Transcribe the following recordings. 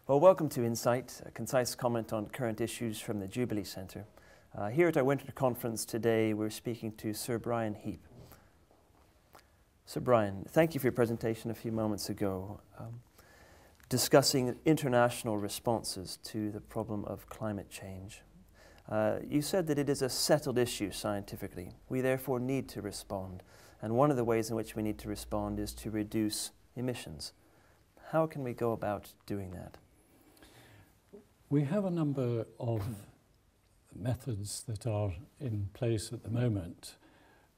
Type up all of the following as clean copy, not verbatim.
Well, welcome to Insight, a concise comment on current issues from the Jubilee Centre. Here at our winter conference today, we're speaking to Sir Brian Heap. Sir Brian, thank you for your presentation a few moments ago, discussing international responses to the problem of climate change. You said that it is a settled issue scientifically. We therefore need to respond. And one of the ways in which we need to respond is to reduce emissions. How can we go about doing that? We have a number of methods that are in place at the moment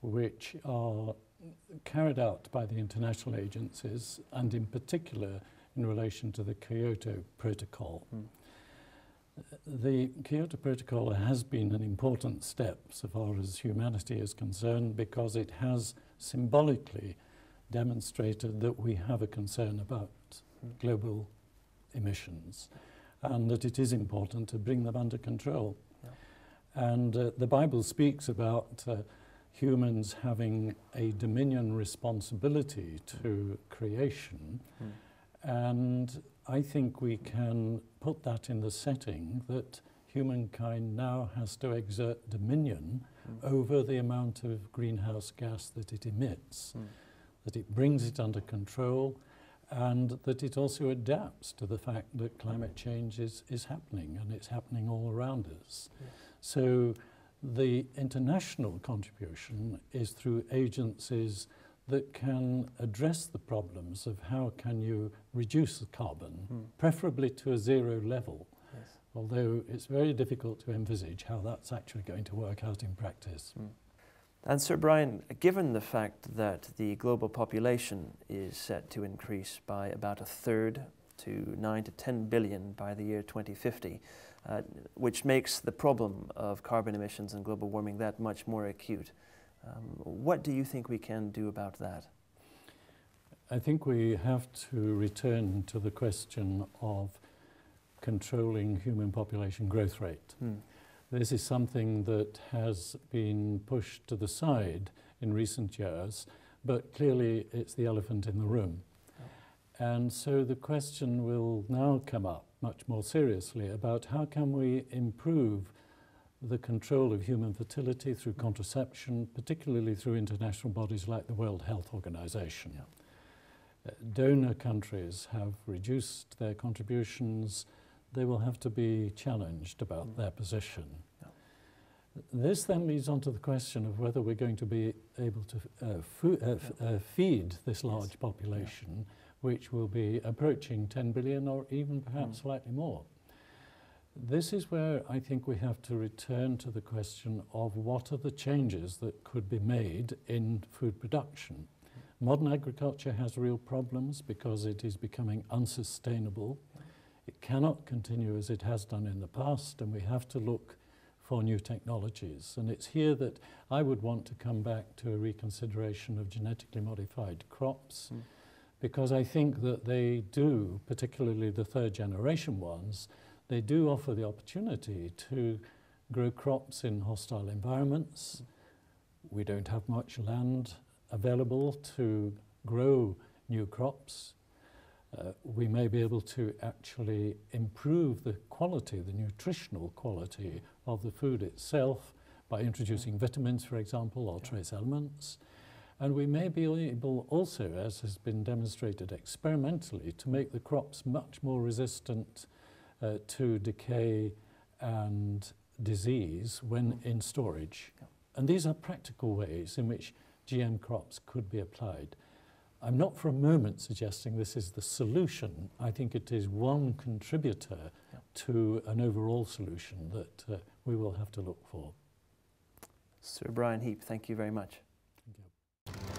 which are carried out by the international agencies, and in particular in relation to the Kyoto Protocol. The Kyoto Protocol has been an important step so far as humanity is concerned, because it has symbolically demonstrated that we have a concern about global emissions and that it is important to bring them under control. And the Bible speaks about humans having a dominion responsibility to creation, and I think we can put that in the setting that humankind now has to exert dominion over the amount of greenhouse gas that it emits, that it brings it under control, and that it also adapts to the fact that climate change is happening, and it's happening all around us. So the international contribution is through agencies that can address the problems of how can you reduce the carbon, preferably to a zero level, although it's very difficult to envisage how that's actually going to work out in practice. And Sir Brian, given the fact that the global population is set to increase by about a third to 9 to 10 billion by the year 2050, which makes the problem of carbon emissions and global warming that much more acute, what do you think we can do about that? I think we have to return to the question of controlling human population growth rate. This is something that has been pushed to the side in recent years, but clearly it's the elephant in the room. And so the question will now come up much more seriously about how can we improve the control of human fertility through contraception, particularly through international bodies like the World Health Organization. Donor countries have reduced their contributions. They will have to be challenged about their position. This then leads on to the question of whether we're going to be able to feed this large population, which will be approaching 10 billion or even perhaps slightly more. This is where I think we have to return to the question of what are the changes that could be made in food production. Modern agriculture has real problems because it is becoming unsustainable. It cannot continue as it has done in the past, and we have to look for new technologies. And it's here that I would want to come back to a reconsideration of genetically modified crops, because I think that they do, particularly the third generation ones, they do offer the opportunity to grow crops in hostile environments. We don't have much land available to grow new crops. We may be able to actually improve the quality, the nutritional quality of the food itself by introducing vitamins, for example, or trace elements. And we may be able also, as has been demonstrated experimentally, to make the crops much more resistant to decay and disease when in storage. And these are practical ways in which GM crops could be applied. I'm not for a moment suggesting this is the solution. I think it is one contributor to an overall solution that we will have to look for. Sir Brian Heap, thank you very much. Thank you.